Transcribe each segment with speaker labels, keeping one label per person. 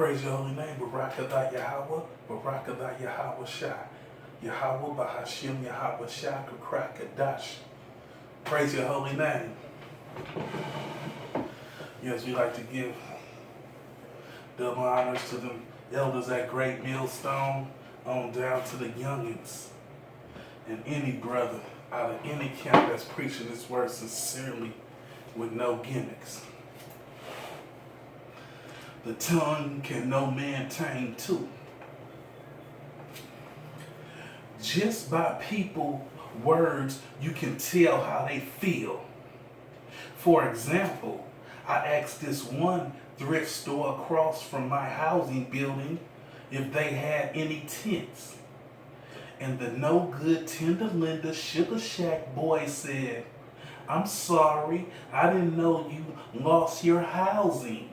Speaker 1: Praise your holy name, Barakadah Yahweh, Barakadah Yahweh Shai, Yahweh Bahashim Yahweh Shai, Kakrakadash. Praise your holy name. Yes, we like to give double honors to them elders at Great Millstone, on down to the youngins, and any brother out of any camp that's preaching this word sincerely with no gimmicks. The tongue can no man tame too. Just by people words, you can tell how they feel. For example, I asked this one thrift store across from my housing building if they had any tents. And the no good Tender Linda Sugar Shack boy said, "I'm sorry, I didn't know you lost your housing."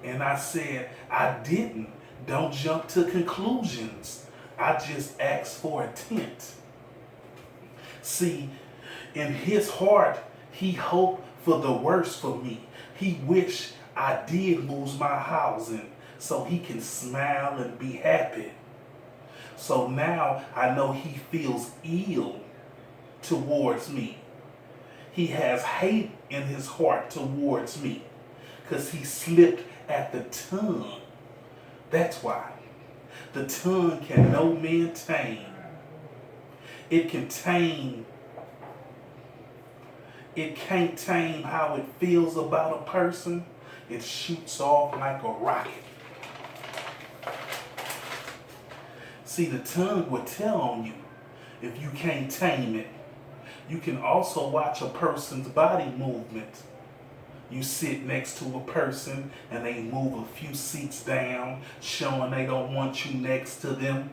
Speaker 1: And I said, "I didn't. Don't jump to conclusions. I just asked for a tent." See, in his heart, he hoped for the worst for me. He wished I did lose my housing so he can smile and be happy. So now I know he feels ill towards me. He has hate in his heart towards me because he slipped at the tongue. That's why. The tongue can no man tame. It can tame. It can't tame how it feels about a person. It shoots off like a rocket. See, the tongue will tell on you if you can't tame it. You can also watch a person's body movement. You sit next to a person and they move a few seats down, showing they don't want you next to them.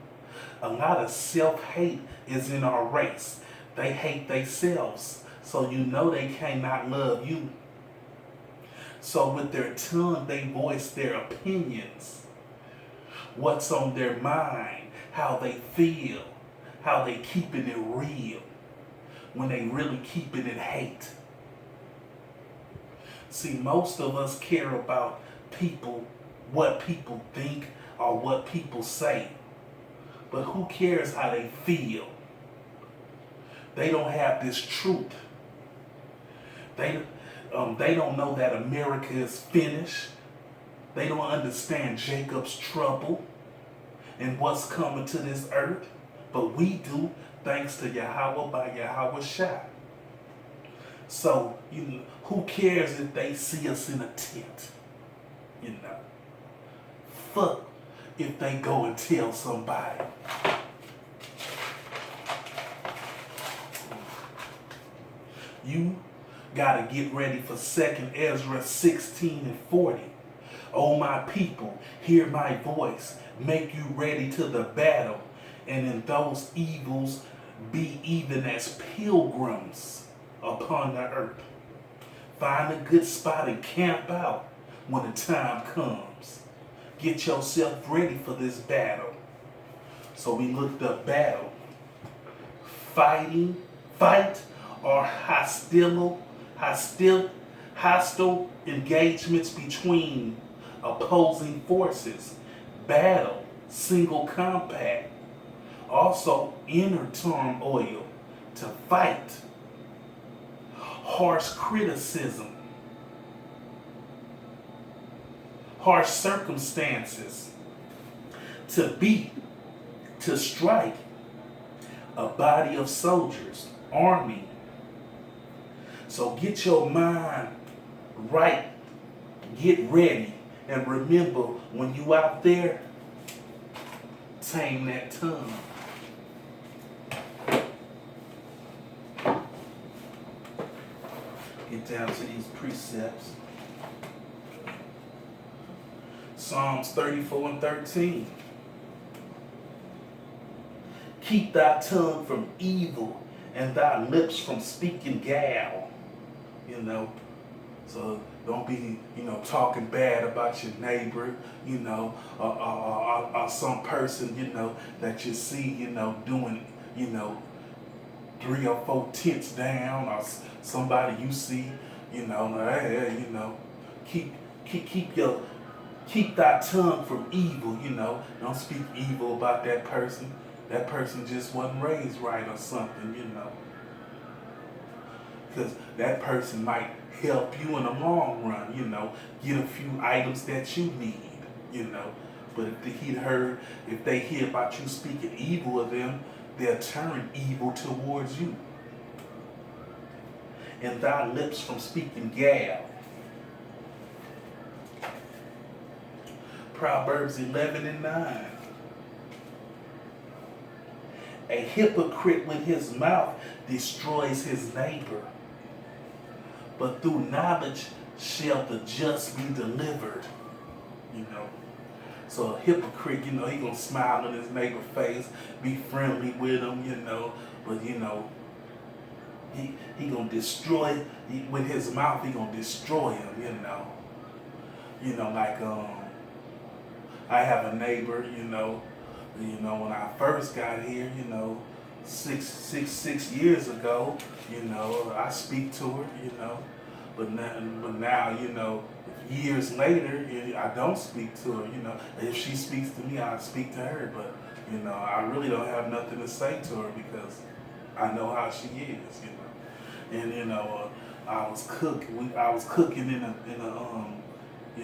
Speaker 1: A lot of self-hate is in our race. They hate themselves, so you know they cannot love you. So with their tongue, they voice their opinions, what's on their mind, how they feel, how they keeping it real, when they really keeping it hate. See, most of us care about people, what people think or what people say. But who cares how they feel? They don't have this truth. They don't know that America is finished. They don't understand Jacob's trouble and what's coming to this earth. But we do, thanks to Yahweh by Yahweh Shai. So, who cares if they see us in a tent? Fuck if they go and tell somebody. You gotta get ready for 2nd Ezra 16:40. "O my people, hear my voice. Make you ready to the battle. And in those evils be even as pilgrims upon the earth." Find a good spot and camp out when the time comes. Get yourself ready for this battle. So we looked up battle. Fight or hostile engagements between opposing forces. Battle, single combat. Also inner turmoil, to fight. Harsh criticism. Harsh circumstances. To beat, to strike. A body of soldiers, army. So get your mind right, get ready, and remember when you out there, tame that tongue. Get down to these precepts. Psalms 34:13. "Keep thy tongue from evil and thy lips from speaking gall." So don't be, talking bad about your neighbor, or some person, that you see, doing, 3 or 4 tents down, or somebody you see, keep Keep thy tongue from evil, you know. Don't speak evil about that person. That person just wasn't raised right or something, you know. Because that person might help you in the long run, you know. Get a few items that you need, you know. But if they hear about you speaking evil of them, they'll turn evil towards you. And thy lips from speaking gab. Proverbs 11 and 9. A hypocrite with his mouth destroys his neighbor, but through knowledge shall the just be delivered. You know. So a hypocrite, you know, he gonna smile in his neighbor's face, be friendly with him, you know, but you know, he gonna destroy with his mouth. He gonna destroy him, you know. You know, like I have a neighbor, you know, when I first got here, you know, six years ago, you know, I speak to her, you know, but now, you know, years later, I don't speak to her, you know. If she speaks to me, I speak to her, but you know, I really don't have nothing to say to her because I know how she is, you know. And you know, I was cooking in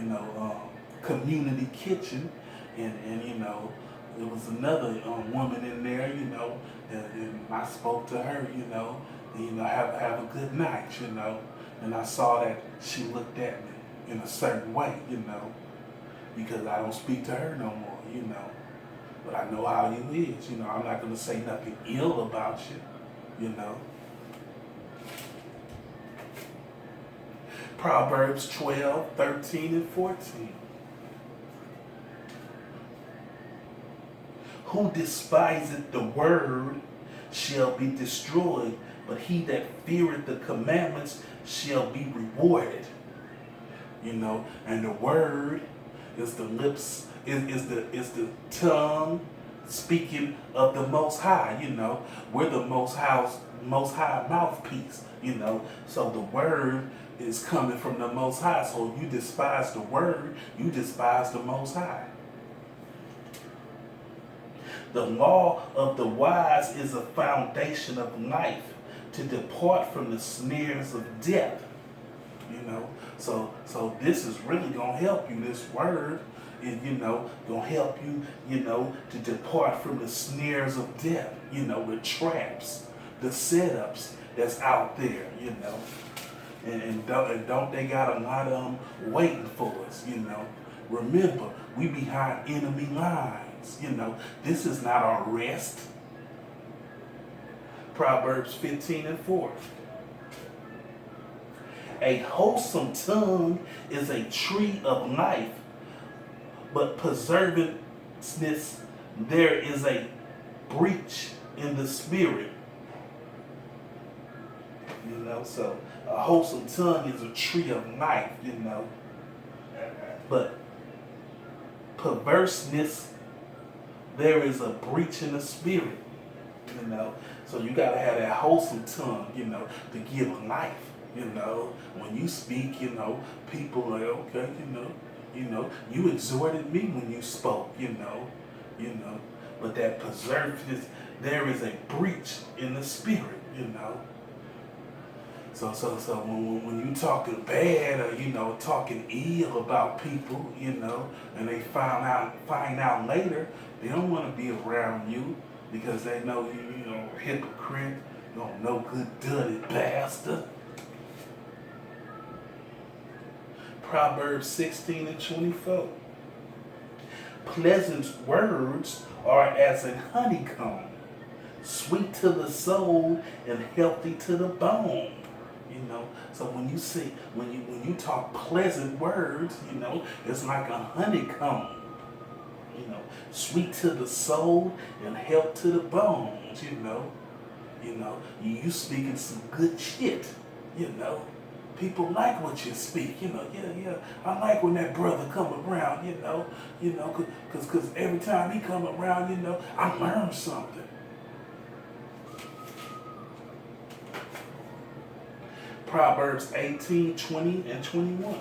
Speaker 1: a community kitchen, and you know, there was another woman in there, you know, and I spoke to her, you know, and, you know, have a good night, you know, and I saw that she looked at me in a certain way, you know, because I don't speak to her no more, you know, but I know how you is, you know, I'm not gonna say nothing ill about you, you know. Proverbs 12, 13, and 14. Who despiseth the word shall be destroyed, but he that feareth the commandments shall be rewarded. You know, and the word is the lips, is the tongue speaking of the Most High. You know, we're the Most High mouthpiece. You know, so the word is coming from the Most High. So if you despise the word, you despise the Most High. The law of the wise is a foundation of life, to depart from the snares of death. You know, so this is really gonna help you. This word is, you know, gonna help you, you know, to depart from the snares of death. You know, the traps, the setups that's out there. You know, and don't they got a lot of them waiting for us? You know, remember, we behind enemy lines. You know, this is not our rest. Proverbs 15 and 4. A wholesome tongue is a tree of life, but perverseness there is a breach in the spirit. You know, so a wholesome tongue is a tree of life, you know, but perverseness there is a breach in the spirit, you know. So you gotta have that wholesome tongue, you know, to give life. You know, when you speak, you know, people are like, okay, you know, you exhorted me when you spoke, you know. But that perverseness, there is a breach in the spirit, you know. So when you talking bad or, you know, talking ill about people, you know, and they find out later, they don't want to be around you because they know you know, hypocrite, you know, no good dirty bastard. Proverbs 16 and 24. Pleasant words are as an honeycomb, sweet to the soul and healthy to the bone. You know, so when you talk pleasant words, you know, it's like a honeycomb. You know, sweet to the soul and health to the bones. You know, you speaking some good shit. You know, people like what you speak. You know, yeah. I like when that brother come around. You know, cause every time he come around, you know, I learn something. Proverbs 18, 20, and 21.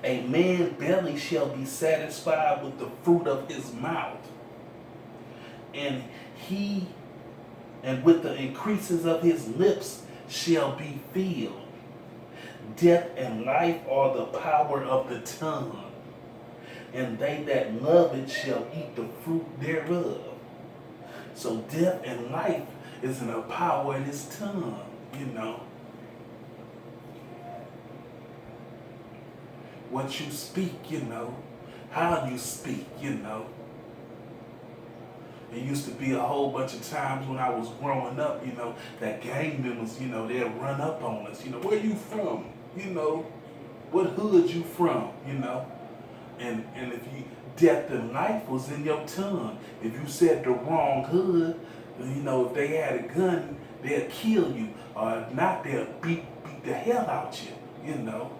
Speaker 1: A man's belly shall be satisfied with the fruit of his mouth, and he and with the increases of his lips shall be filled. Death and life are the power of the tongue, and they that love it shall eat the fruit thereof. So death and life is in the power of his tongue, you know. What you speak, you know. How you speak, you know. It used to be a whole bunch of times when I was growing up, you know, that gang members, you know, they'll run up on us, you know, where you from? You know, what hood you from, you know? And if you, death and life was in your tongue. If you said the wrong hood, you know, if they had a gun, they'll kill you. Or if not, they'll beat the hell out you, you know.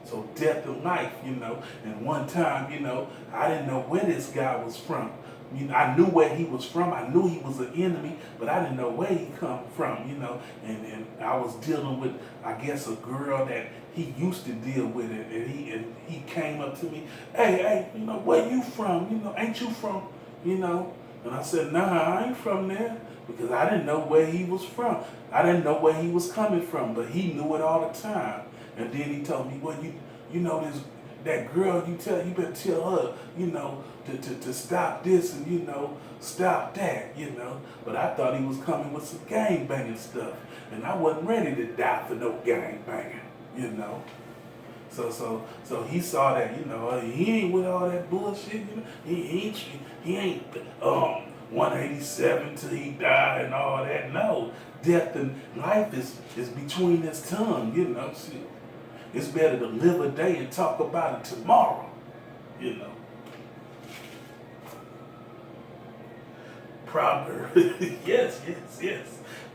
Speaker 1: So death and life, you know. And one time, you know, I didn't know where this guy was from. You know, I knew where he was from. I knew he was an enemy, but I didn't know where he come from, you know. And I was dealing with, I guess, a girl that he used to deal with it. And he came up to me, hey, you know, where you from? You know, ain't you from, you know? And I said, nah, I ain't from there. Because I didn't know where he was from. I didn't know where he was coming from, but he knew it all the time. And then he told me, well, you know this, that girl, you better tell her, you know, to stop this and, you know, stop that, you know. But I thought he was coming with some gang banging stuff. And I wasn't ready to die for no gang banging, you know. So he saw that, you know, he ain't with all that bullshit, you know. He ain't 187 till he died and all that. No, death and life is between his tongue, you know. Shit. It's better to live a day and talk about it tomorrow, you know. Proverbs, yes.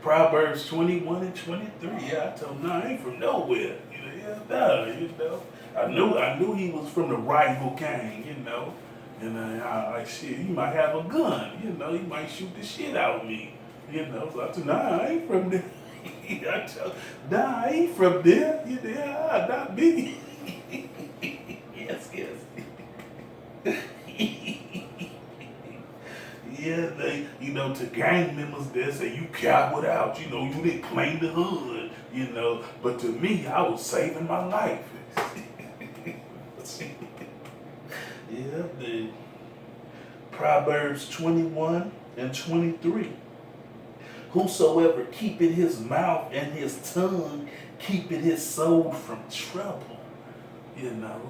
Speaker 1: Proverbs 21 and 23. Yeah, I told him, no, I ain't from nowhere. You know. I knew he was from the rival gang, you know. And I like, shit, he might have a gun, you know. He might shoot the shit out of me, you know. So I told him, nah, I ain't from there. Nah, I ain't from there. You know, not me. Yes. Yeah, they, you know, to gang members, they say you coward out. You know, you didn't claim the hood. You know, but to me, I was saving my life. Yeah, the Proverbs 21 and 23. Whosoever keepeth his mouth and his tongue keepeth his soul from trouble. You know.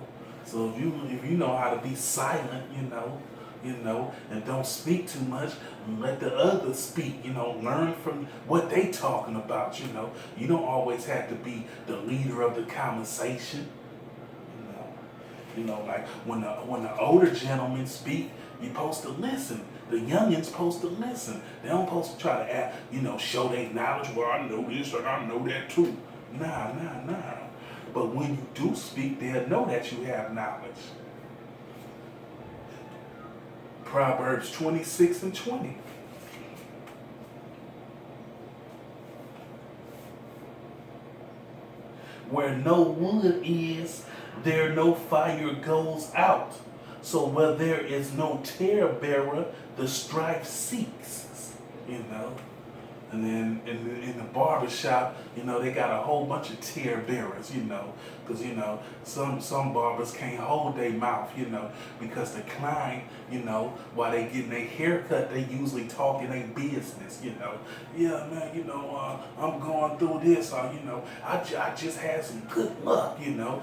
Speaker 1: So if you know how to be silent, you know, and don't speak too much, and let the others speak, you know, learn from what they talking about, you know. You don't always have to be the leader of the conversation. You know, like when the older gentlemen speak, you're supposed to listen. The youngins supposed to listen. They don't supposed to try to act, you know, show their knowledge. Well, I know this and I know that too. Nah. But when you do speak, they'll know that you have knowledge. Proverbs 26 and 20. Where no wood is, there no fire goes out. So where there is no talebearer, the strife ceases, you know. And then in the barbershop, you know, they got a whole bunch of talebearers, you know. Because, you know, some barbers can't hold their mouth, you know. Because the client, you know, while they getting their haircut, they usually talking their business, you know. Yeah, man, you know, I'm going through this, or, you know, I just had some good luck, you know,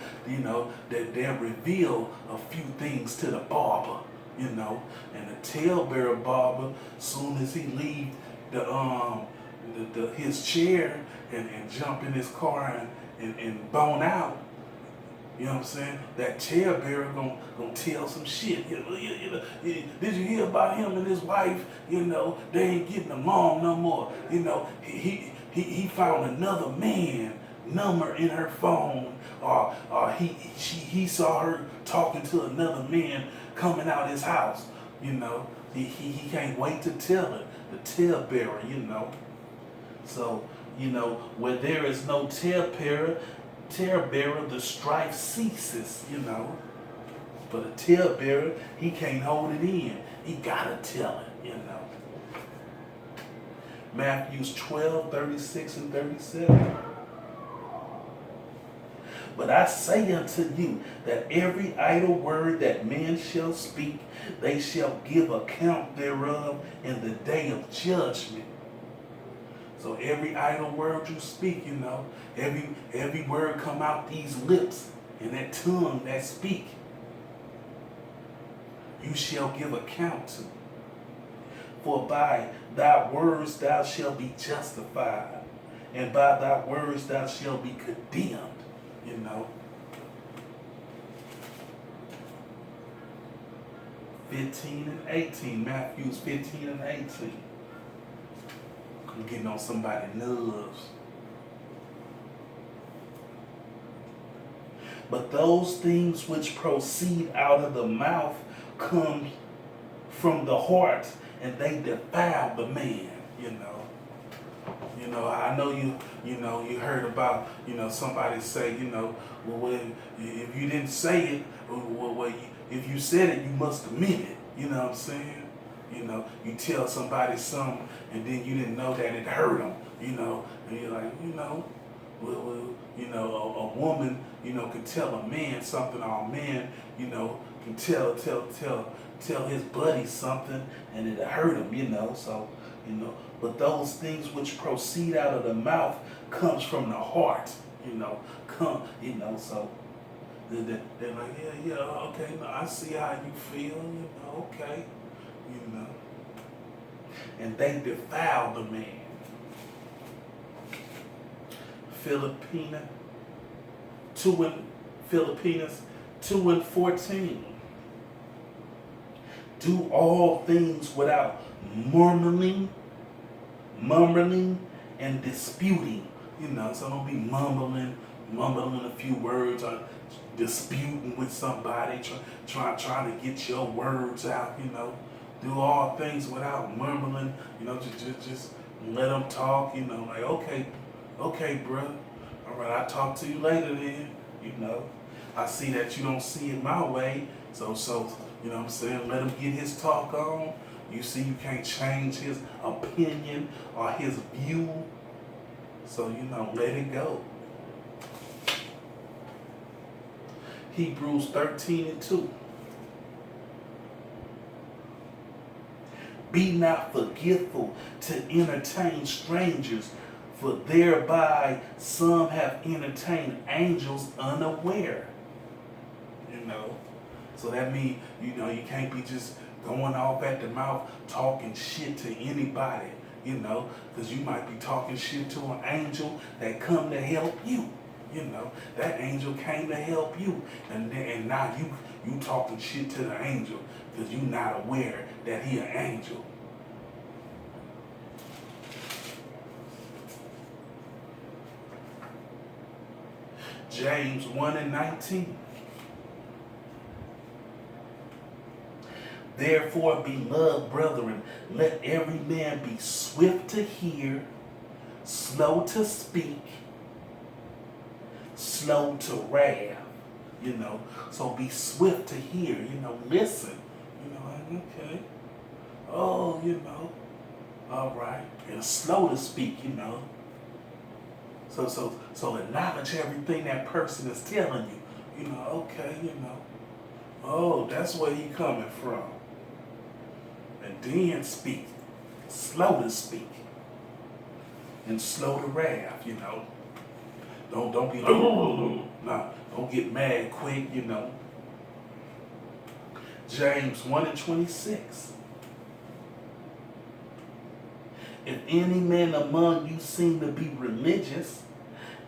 Speaker 1: that they'll reveal a few things to the barber, you know. And the talebearer barber, soon as he leave his chair and jump in his car and bone out, you know what I'm saying? That talebearer gonna tell some shit. You know, did you hear about him and his wife? You know, they ain't getting along no more. You know, he found another man number in her phone, or he saw her talking to another man coming out his house. You know, he can't wait to tell it. The talebearer, you know. So, you know, where there is no talebearer, talebearer, the strife ceases, But a talebearer, he can't hold it in. He gotta tell it, Matthew 12, 36 and 37. But I say unto you that every idle word that men shall speak, they shall give account thereof in the day of judgment. So every idle word you speak, every word come out these lips and that tongue that speak, you shall give account to. For by thy words thou shalt be justified, and by thy words thou shalt be condemned. 15 and 18, Matthews 15 and 18. I'm getting on somebody's nerves. But those things which proceed out of the mouth come from the heart, and they defile the man, I know you heard about, somebody say, if you didn't say it, if you said it, you must have meant it. You know what I'm saying? You tell somebody something, and then you didn't know that it hurt them, and you're like, a woman, can tell a man something, or a man, can tell his buddy something, and it hurt him, so, but those things which proceed out of the mouth comes from the heart, so they're like, yeah, okay, no, I see how you feel, okay, and they defile the man. Philippians 2 and 14. Do all things without murmuring, and disputing. So don't be mumbling a few words, or disputing with somebody, trying to get your words out. Do all things without murmuring. Just let them talk. Like okay, brother. All right, I'll talk to you later then. I see that you don't see it my way. So you know what I'm saying? Let him get his talk on. You see, you can't change his opinion or his view. So, let it go. Hebrews 13 and 2. Be not forgetful to entertain strangers, for thereby some have entertained angels unaware. So that means, you can't be just going off at the mouth talking shit to anybody, because you might be talking shit to an angel that come to help you. That angel came to help you, and now you talking shit to the angel because you're not aware that he an angel. James 1 and 19. Therefore, beloved brethren, let every man be swift to hear, slow to speak, slow to wrath. So be swift to hear, listen. Okay. Oh, all right. And slow to speak, So acknowledge everything that person is telling you. Okay, oh, that's where he coming from. And then speak. Slow to speak. And slow to wrath, Don't be like, no, don't get mad quick, James 1 and 26. If any man among you seem to be religious,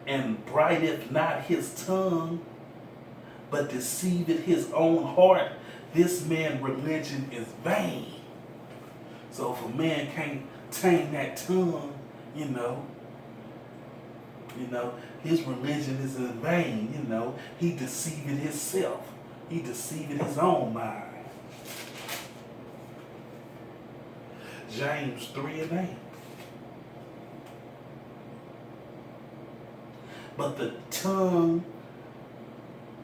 Speaker 1: and brideth not his tongue, but deceiveth his own heart, this man's religion is vain. So if a man can't tame that tongue, his religion is in vain, he deceived himself. He deceived his own mind. James 3 and 8. But the tongue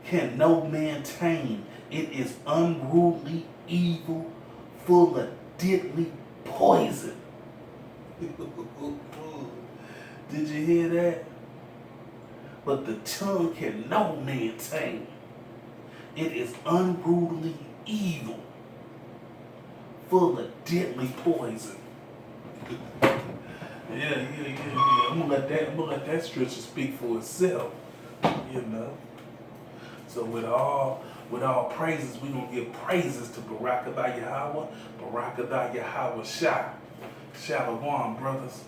Speaker 1: can no man tame. It is unruly, evil, full of deadly poison. Did you hear that? But the tongue can no man tame. It is unruly, evil, full of deadly poison. Yeah. I'm gonna let that scripture speak for itself. You know. So with all praises, we're gonna give praises to Barakadah Yahweh, Barakadah Yahweh Shah. Shalom, brothers.